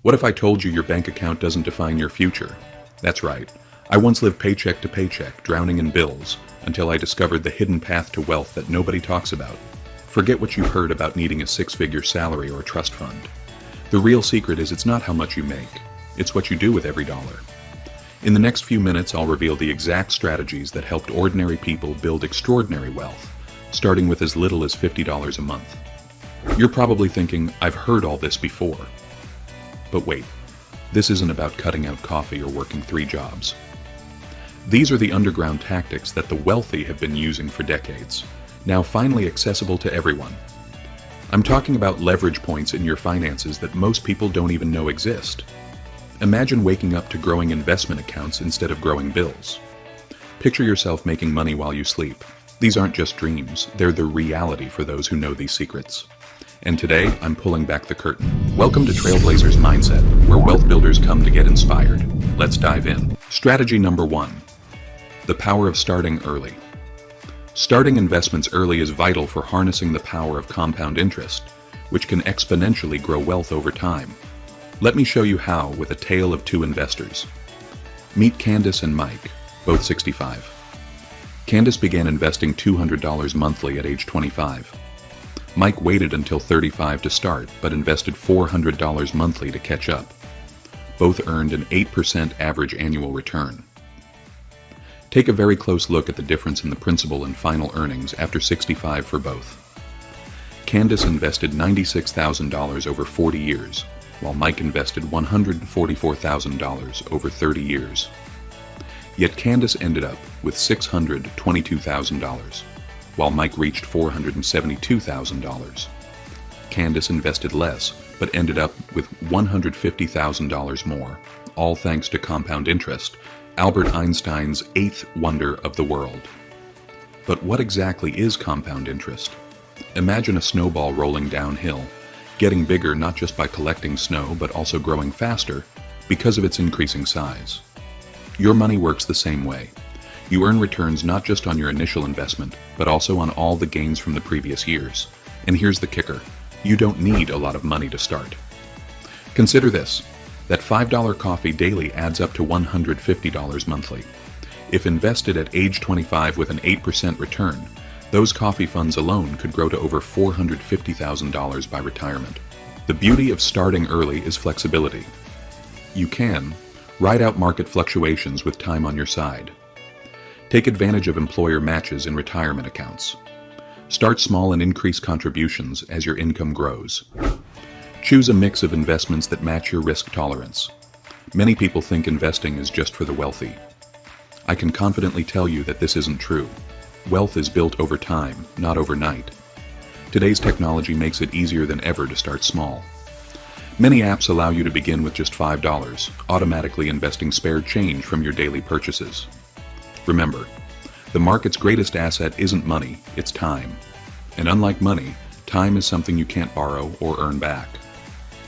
What if I told you your bank account doesn't define your future? That's right. I once lived paycheck to paycheck, drowning in bills, until I discovered the hidden path to wealth that nobody talks about. Forget what you've heard about needing a six-figure salary or a trust fund. The real secret is it's not how much you make, it's what you do with every dollar. In the next few minutes, I'll reveal the exact strategies that helped ordinary people build extraordinary wealth, starting with as little as $50 a month. You're probably thinking, I've heard all this before. But wait, this isn't about cutting out coffee or working 3 jobs. These are the underground tactics that the wealthy have been using for decades, now finally accessible to everyone. I'm talking about leverage points in your finances that most people don't even know exist. Imagine waking up to growing investment accounts instead of growing bills. Picture yourself making money while you sleep. These aren't just dreams, they're the reality for those who know these secrets. And today, I'm pulling back the curtain. Welcome to Trailblazers Mindset, where wealth builders come to get inspired. Let's dive in. Strategy number 1. The power of starting early. Starting investments early is vital for harnessing the power of compound interest, which can exponentially grow wealth over time. Let me show you how with a tale of 2 investors. Meet Candace and Mike, both 65. Candace began investing $200 monthly at age 25. Mike waited until 35 to start, but invested $400 monthly to catch up. Both earned an 8% average annual return. Take a very close look at the difference in the principal and final earnings after 65 for both. Candace invested $96,000 over 40 years, while Mike invested $144,000 over 30 years. Yet Candace ended up with $622,000, while Mike reached $472,000. Candace invested less, but ended up with $150,000 more, all thanks to compound interest, Albert Einstein's 8th wonder of the world. But what exactly is compound interest? Imagine a snowball rolling downhill, getting bigger not just by collecting snow, but also growing faster because of its increasing size. Your money works the same way. You earn returns not just on your initial investment, but also on all the gains from the previous years. And here's the kicker. You don't need a lot of money to start. Consider this. That $5 coffee daily adds up to $150 monthly. If invested at age 25 with an 8% return, those coffee funds alone could grow to over $450,000 by retirement. The beauty of starting early is flexibility. You can ride out market fluctuations with time on your side. Take advantage of employer matches in retirement accounts. Start small and increase contributions as your income grows. Choose a mix of investments that match your risk tolerance. Many people think investing is just for the wealthy. I can confidently tell you that this isn't true. Wealth is built over time, not overnight. Today's technology makes it easier than ever to start small. Many apps allow you to begin with just $5, automatically investing spare change from your daily purchases. Remember, the market's greatest asset isn't money, it's time. And unlike money, time is something you can't borrow or earn back.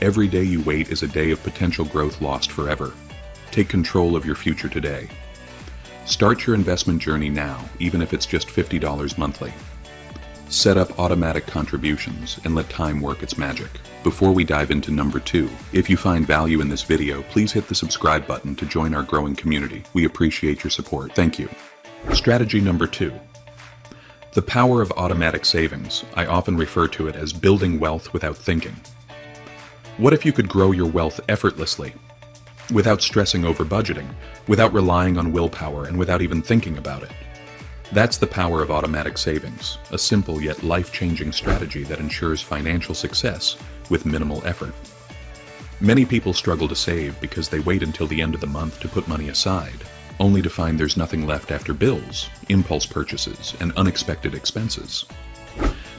Every day you wait is a day of potential growth lost forever. Take control of your future today. Start your investment journey now, even if it's just $50 monthly. Set up automatic contributions and let time work its magic. Before we dive into number 2, if you find value in this video, please hit the subscribe button to join our growing community. We appreciate your support. Thank you. Strategy number 2. The power of automatic savings. I often refer to it as building wealth without thinking. What if you could grow your wealth effortlessly, without stressing over budgeting, without relying on willpower, and without even thinking about it? That's the power of automatic savings, a simple yet life-changing strategy that ensures financial success with minimal effort. Many people struggle to save because they wait until the end of the month to put money aside, only to find there's nothing left after bills, impulse purchases, and unexpected expenses.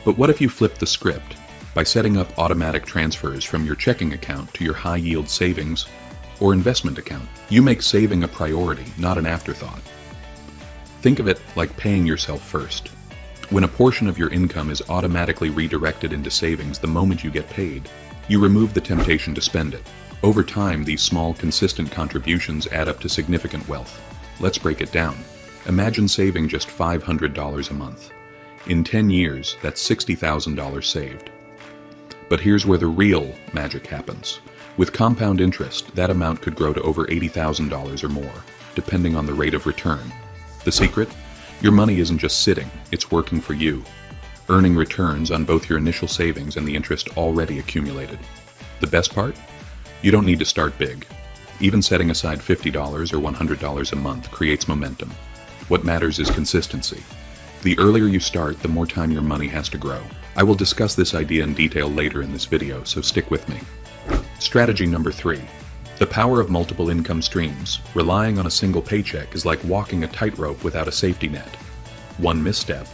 But what if you flipped the script by setting up automatic transfers from your checking account to your high-yield savings or investment account? You make saving a priority, not an afterthought. Think of it like paying yourself first. When a portion of your income is automatically redirected into savings the moment you get paid, you remove the temptation to spend it. Over time, these small, consistent contributions add up to significant wealth. Let's break it down. Imagine saving just $500 a month. In 10 years, that's $60,000 saved. But here's where the real magic happens. With compound interest, that amount could grow to over $80,000 or more, depending on the rate of return. The secret? Your money isn't just sitting, it's working for you, earning returns on both your initial savings and the interest already accumulated. The best part? You don't need to start big. Even setting aside $50 or $100 a month creates momentum. What matters is consistency. The earlier you start, the more time your money has to grow. I will discuss this idea in detail later in this video, so stick with me. Strategy number 3. The power of multiple income streams. Relying on a single paycheck is like walking a tightrope without a safety net. One misstep,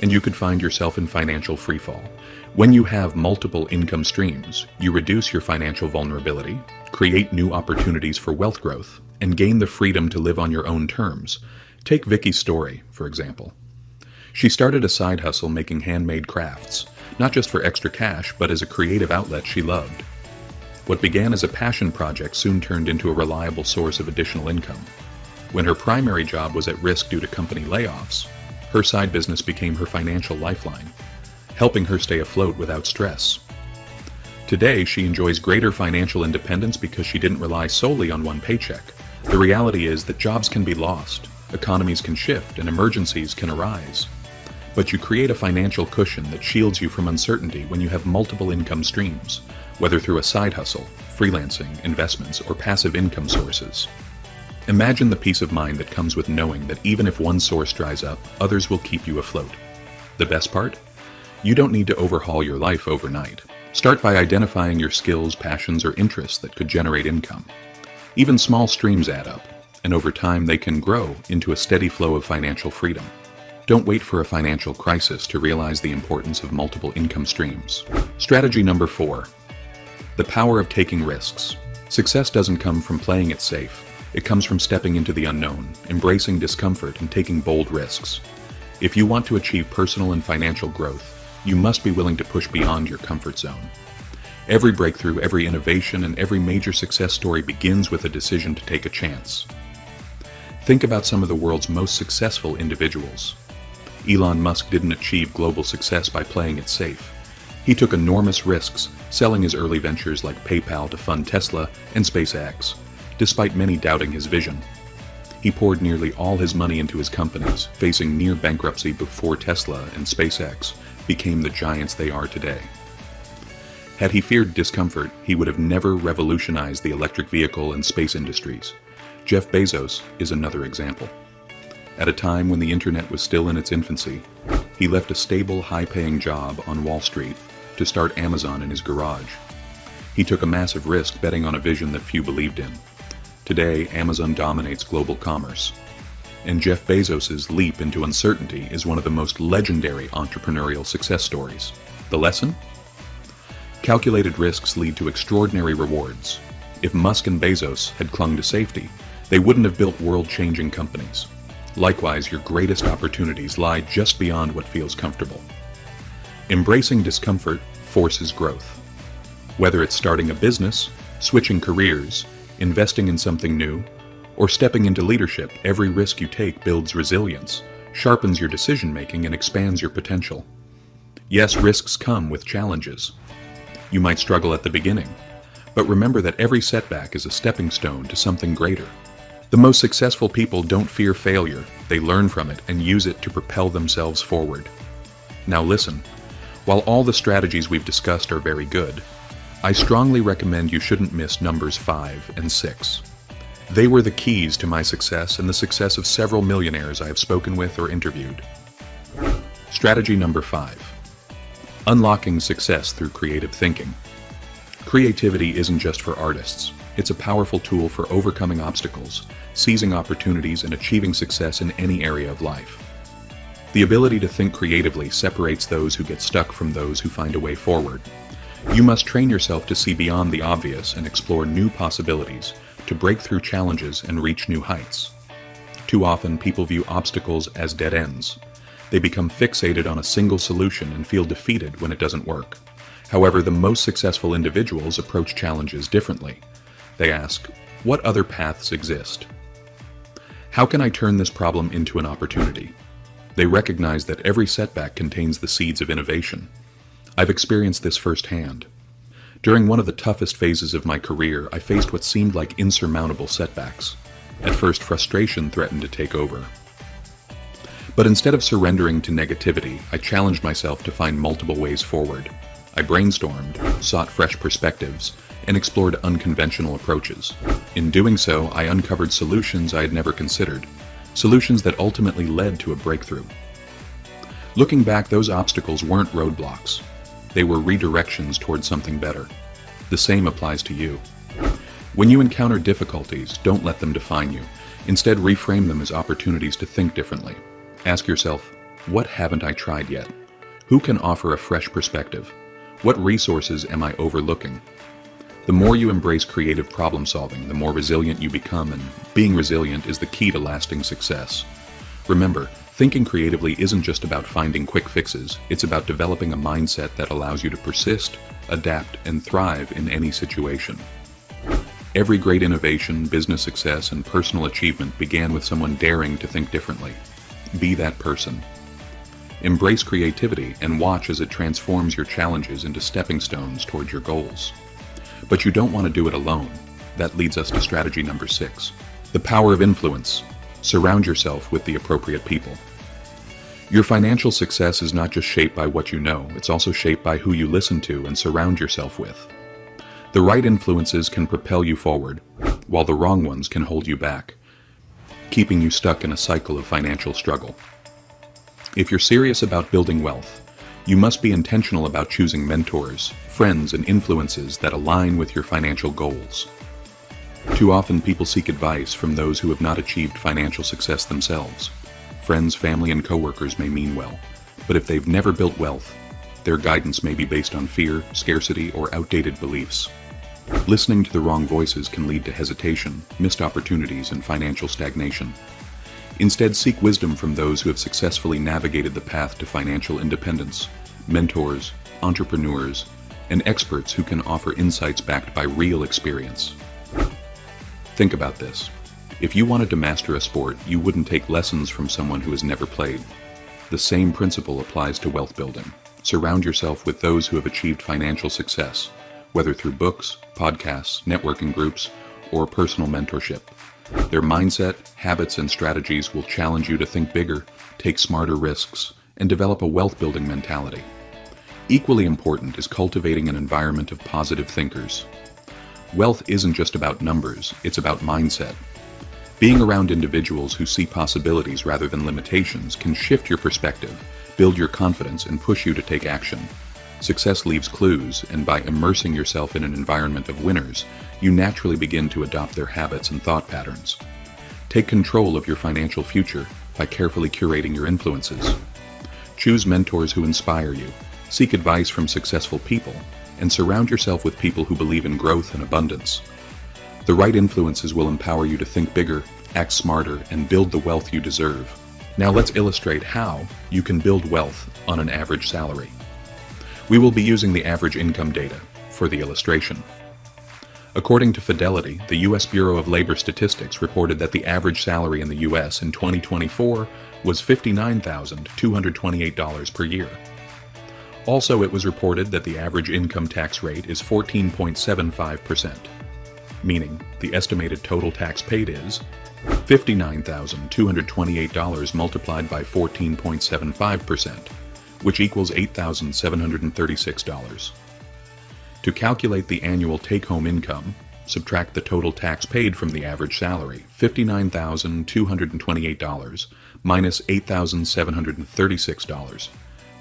and you could find yourself in financial freefall. When you have multiple income streams, you reduce your financial vulnerability, create new opportunities for wealth growth, and gain the freedom to live on your own terms. Take Vicky's story, for example. She started a side hustle making handmade crafts, not just for extra cash, but as a creative outlet she loved. What began as a passion project soon turned into a reliable source of additional income. When her primary job was at risk due to company layoffs, her side business became her financial lifeline, helping her stay afloat without stress. Today, she enjoys greater financial independence because she didn't rely solely on one paycheck. The reality is that jobs can be lost, economies can shift, and emergencies can arise. But you create a financial cushion that shields you from uncertainty when you have multiple income streams, whether through a side hustle, freelancing, investments, or passive income sources. Imagine the peace of mind that comes with knowing that even if one source dries up, others will keep you afloat. The best part? You don't need to overhaul your life overnight. Start by identifying your skills, passions, or interests that could generate income. Even small streams add up, and over time they can grow into a steady flow of financial freedom. Don't wait for a financial crisis to realize the importance of multiple income streams. Strategy number 4. The power of taking risks. Success doesn't come from playing it safe. It comes from stepping into the unknown, embracing discomfort, and taking bold risks. If you want to achieve personal and financial growth, you must be willing to push beyond your comfort zone. Every breakthrough, every innovation, and every major success story begins with a decision to take a chance. Think about some of the world's most successful individuals. Elon Musk didn't achieve global success by playing it safe. He took enormous risks, selling his early ventures like PayPal to fund Tesla and SpaceX, despite many doubting his vision. He poured nearly all his money into his companies, facing near bankruptcy before Tesla and SpaceX became the giants they are today. Had he feared discomfort, he would have never revolutionized the electric vehicle and space industries. Jeff Bezos is another example. At a time when the internet was still in its infancy, he left a stable, high-paying job on Wall Street to start Amazon in his garage. He took a massive risk betting on a vision that few believed in. Today, Amazon dominates global commerce. And Jeff Bezos' leap into uncertainty is one of the most legendary entrepreneurial success stories. The lesson? Calculated risks lead to extraordinary rewards. If Musk and Bezos had clung to safety, they wouldn't have built world-changing companies. Likewise, your greatest opportunities lie just beyond what feels comfortable. Embracing discomfort forces growth. Whether it's starting a business, switching careers, investing in something new, or stepping into leadership, every risk you take builds resilience, sharpens your decision-making, and expands your potential. Yes, risks come with challenges. You might struggle at the beginning, but remember that every setback is a stepping stone to something greater. The most successful people don't fear failure, they learn from it and use it to propel themselves forward. Now listen, while all the strategies we've discussed are very good, I strongly recommend you shouldn't miss numbers 5 and 6. They were the keys to my success and the success of several millionaires I have spoken with or interviewed. Strategy number 5. Unlocking success through creative thinking. Creativity isn't just for artists. It's a powerful tool for overcoming obstacles, seizing opportunities, and achieving success in any area of life. The ability to think creatively separates those who get stuck from those who find a way forward. You must train yourself to see beyond the obvious and explore new possibilities, to break through challenges and reach new heights. Too often, people view obstacles as dead ends. They become fixated on a single solution and feel defeated when it doesn't work. However, the most successful individuals approach challenges differently. They ask, what other paths exist? How can I turn this problem into an opportunity? They recognize that every setback contains the seeds of innovation. I've experienced this firsthand. During one of the toughest phases of my career, I faced what seemed like insurmountable setbacks. At first, frustration threatened to take over. But instead of surrendering to negativity, I challenged myself to find multiple ways forward. I brainstormed, sought fresh perspectives, and explored unconventional approaches. In doing so, I uncovered solutions I had never considered, solutions that ultimately led to a breakthrough. Looking back, those obstacles weren't roadblocks. They were redirections towards something better. The same applies to you. When you encounter difficulties, don't let them define you. Instead, reframe them as opportunities to think differently. Ask yourself, what haven't I tried yet? Who can offer a fresh perspective? What resources am I overlooking? The more you embrace creative problem solving, the more resilient you become, and being resilient is the key to lasting success. Remember, thinking creatively isn't just about finding quick fixes, it's about developing a mindset that allows you to persist, adapt, and thrive in any situation. Every great innovation, business success, and personal achievement began with someone daring to think differently. Be that person. Embrace creativity and watch as it transforms your challenges into stepping stones towards your goals. But you don't want to do it alone. That leads us to strategy number 6. The power of influence. Surround yourself with the appropriate people. Your financial success is not just shaped by what you know, it's also shaped by who you listen to and surround yourself with. The right influences can propel you forward, while the wrong ones can hold you back, keeping you stuck in a cycle of financial struggle. If you're serious about building wealth, you must be intentional about choosing mentors, friends, and influences that align with your financial goals. Too often people seek advice from those who have not achieved financial success themselves. Friends, family, and coworkers may mean well, but if they've never built wealth, their guidance may be based on fear, scarcity, or outdated beliefs. Listening to the wrong voices can lead to hesitation, missed opportunities, and financial stagnation. Instead, seek wisdom from those who have successfully navigated the path to financial independence, mentors, entrepreneurs, and experts who can offer insights backed by real experience. Think about this. If you wanted to master a sport, you wouldn't take lessons from someone who has never played. The same principle applies to wealth building. Surround yourself with those who have achieved financial success, whether through books, podcasts, networking groups, or personal mentorship. Their mindset, habits, and strategies will challenge you to think bigger, take smarter risks, and develop a wealth-building mentality. Equally important is cultivating an environment of positive thinkers. Wealth isn't just about numbers, it's about mindset. Being around individuals who see possibilities rather than limitations can shift your perspective, build your confidence, and push you to take action. Success leaves clues, and by immersing yourself in an environment of winners, you naturally begin to adopt their habits and thought patterns. Take control of your financial future by carefully curating your influences. Choose mentors who inspire you, seek advice from successful people, and surround yourself with people who believe in growth and abundance. The right influences will empower you to think bigger, act smarter, and build the wealth you deserve. Now let's illustrate how you can build wealth on an average salary. We will be using the average income data for the illustration. According to Fidelity, the U.S. Bureau of Labor Statistics reported that the average salary in the U.S. in 2024 was $59,228 per year. Also, it was reported that the average income tax rate is 14.75%, meaning the estimated total tax paid is $59,228 multiplied by 14.75%, which equals $8,736. To calculate the annual take-home income, subtract the total tax paid from the average salary, $59,228, minus $8,736,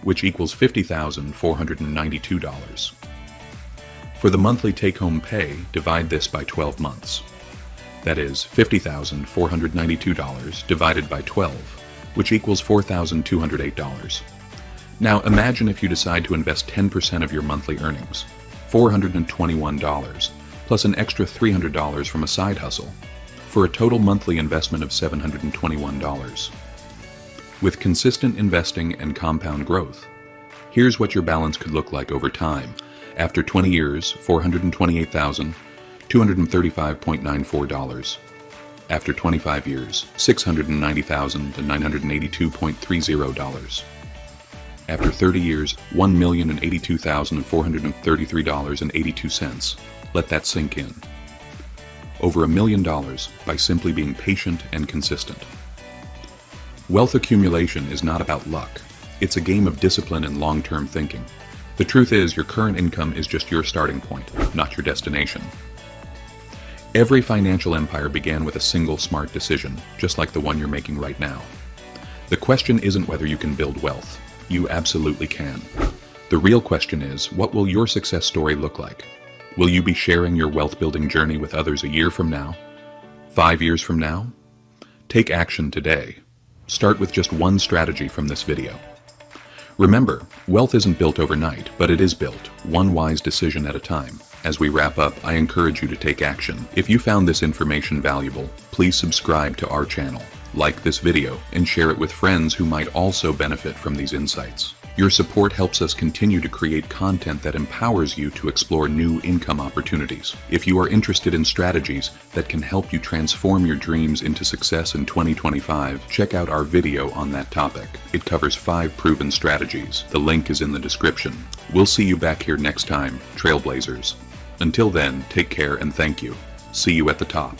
which equals $50,492. For the monthly take-home pay, divide this by 12 months. That is $50,492 divided by 12, which equals $4,208. Now imagine if you decide to invest 10% of your monthly earnings, $421, plus an extra $300 from a side hustle, for a total monthly investment of $721. With consistent investing and compound growth, here's what your balance could look like over time. After 20 years, $428,235.94. After 25 years, $690,982.30. After 30 years, $1,082,433.82. Let that sink in. Over $1 million by simply being patient and consistent. Wealth accumulation is not about luck. It's a game of discipline and long-term thinking. The truth is, your current income is just your starting point, not your destination. Every financial empire began with a single smart decision, just like the one you're making right now. The question isn't whether you can build wealth. You absolutely can. The real question is, what will your success story look like? Will you be sharing your wealth-building journey with others a year from now? 5 years from now? Take action today. Start with just one strategy from this video. Remember, wealth isn't built overnight, but it is built, one wise decision at a time. As we wrap up, I encourage you to take action. If you found this information valuable, please subscribe to our channel, like this video, and share it with friends who might also benefit from these insights. Your support helps us continue to create content that empowers you to explore new income opportunities. If you are interested in strategies that can help you transform your dreams into success in 2025, check out our video on that topic. It covers 5 proven strategies. The link is in the description. We'll see you back here next time, Trailblazers. Until then, take care and thank you. See you at the top.